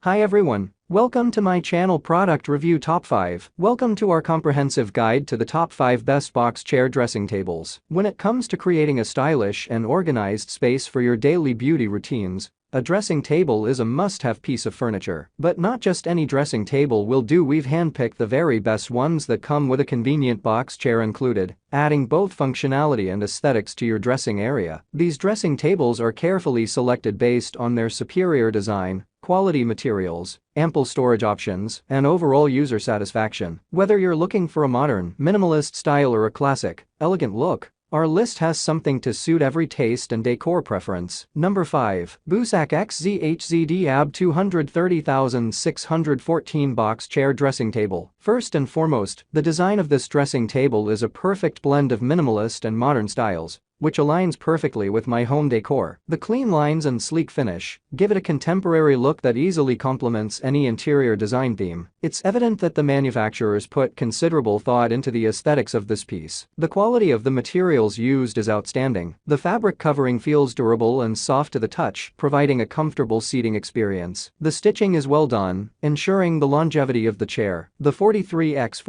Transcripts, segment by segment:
Hi everyone, welcome to my channel Product Review Top 5. Welcome to our comprehensive guide to the top 5 best box chair dressing tables. When it comes to creating a stylish and organized space for your daily beauty routines, a dressing table is a must-have piece of furniture. But not just any dressing table will do. We've handpicked the very best ones that come with a convenient box chair included, adding both functionality and aesthetics to your dressing area. These dressing tables are carefully selected based on their superior design, quality materials, ample storage options, and overall user satisfaction. Whether you're looking for a modern, minimalist style or a classic, elegant look, our list has something to suit every taste and decor preference. Number 5. BOUSSAC XZHZD AB 230614 Box Chair Dressing Table. First and foremost, the design of this dressing table is a perfect blend of minimalist and modern styles, which aligns perfectly with my home decor. The clean lines and sleek finish give it a contemporary look that easily complements any interior design theme. It's evident that the manufacturers put considerable thought into the aesthetics of this piece. The quality of the materials used is outstanding. The fabric covering feels durable and soft to the touch, providing a comfortable seating experience. The stitching is well done, ensuring the longevity of the chair. The 43x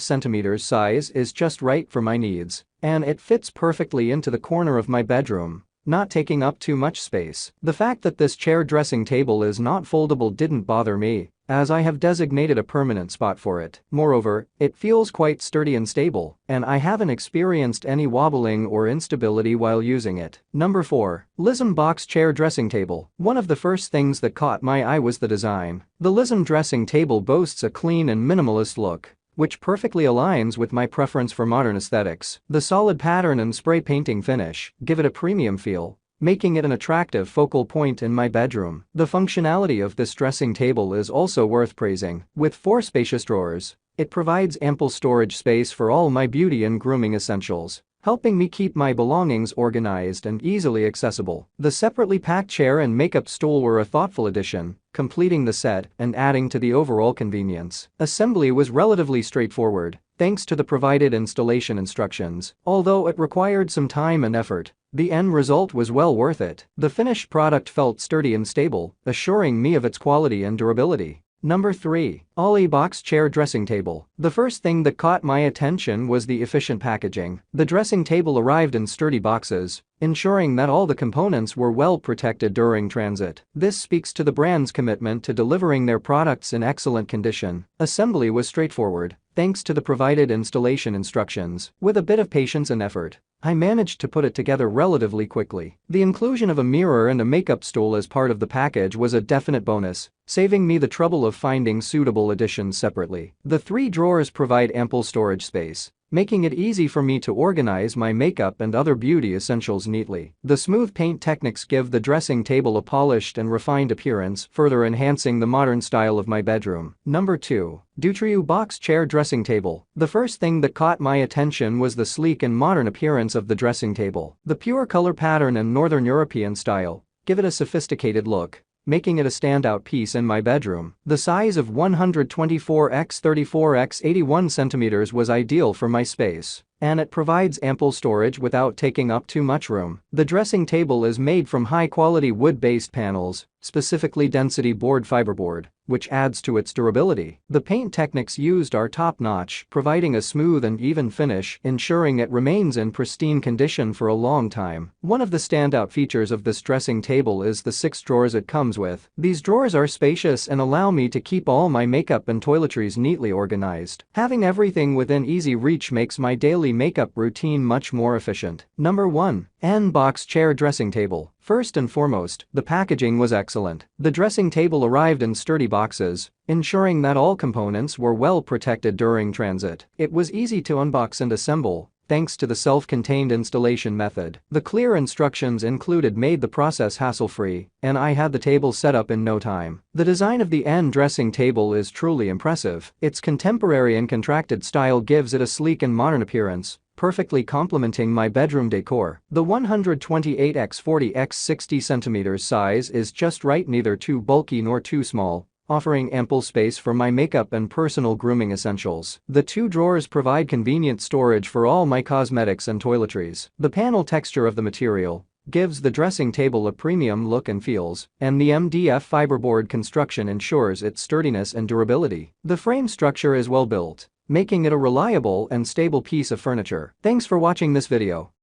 cm size is just right for my needs, and it fits perfectly into the corner of my bedroom, not taking up too much space. The fact that this chair dressing table is not foldable didn't bother me, as I have designated a permanent spot for it. Moreover, it feels quite sturdy and stable, and I haven't experienced any wobbling or instability while using it. Number 4. LISM Box Chair Dressing Table. One of the first things that caught my eye was the design. The LISM dressing table boasts a clean and minimalist look, which perfectly aligns with my preference for modern aesthetics. The solid pattern and spray painting finish give it a premium feel, making it an attractive focal point in my bedroom. The functionality of this dressing table is also worth praising. With 4 spacious drawers, it provides ample storage space for all my beauty and grooming essentials, helping me keep my belongings organized and easily accessible. The separately packed chair and makeup stool were a thoughtful addition, completing the set and adding to the overall convenience. Assembly was relatively straightforward, thanks to the provided installation instructions. Although it required some time and effort, the end result was well worth it. The finished product felt sturdy and stable, assuring me of its quality and durability. Number 3. OLOEY Box Chair Dressing Table. The first thing that caught my attention was the efficient packaging. The dressing table arrived in sturdy boxes, ensuring that all the components were well protected during transit. This speaks to the brand's commitment to delivering their products in excellent condition. Assembly was straightforward, thanks to the provided installation instructions. With a bit of patience and effort, I managed to put it together relatively quickly. The inclusion of a mirror and a makeup stool as part of the package was a definite bonus, saving me the trouble of finding suitable additions separately. The 3 drawers provide ample storage space, making it easy for me to organize my makeup and other beauty essentials neatly. The smooth paint techniques give the dressing table a polished and refined appearance, further enhancing the modern style of my bedroom. Number 2. DUTRIEUX Box Chair Dressing Table. The first thing that caught my attention was the sleek and modern appearance of the dressing table. The pure color pattern and Northern European style give it a sophisticated look, making it a standout piece in my bedroom. The size of 124x34x81 cm was ideal for my space, and it provides ample storage without taking up too much room. The dressing table is made from high-quality wood-based panels, specifically density board fiberboard, which adds to its durability. The paint techniques used are top-notch, providing a smooth and even finish, ensuring it remains in pristine condition for a long time. One of the standout features of this dressing table is the 6 drawers it comes with. These drawers are spacious and allow me to keep all my makeup and toiletries neatly organized. Having everything within easy reach makes my daily makeup routine much more efficient. Number 1. Oein Box Chair Dressing Table. First and foremost, the packaging was excellent. The dressing table arrived in sturdy boxes, ensuring that all components were well protected during transit. It was easy to unbox and assemble, thanks to the self-contained installation method. The clear instructions included made the process hassle-free, and I had the table set up in no time. The design of the Oein dressing table is truly impressive. Its contemporary and contracted style gives it a sleek and modern appearance, perfectly complementing my bedroom decor. The 128x40x60 cm size is just right, neither too bulky nor too small, offering ample space for my makeup and personal grooming essentials. The 2 drawers provide convenient storage for all my cosmetics and toiletries. The panel texture of the material gives the dressing table a premium look and feels, and the MDF fiberboard construction ensures its sturdiness and durability. The frame structure is well built, making it a reliable and stable piece of furniture. Thanks for watching this video.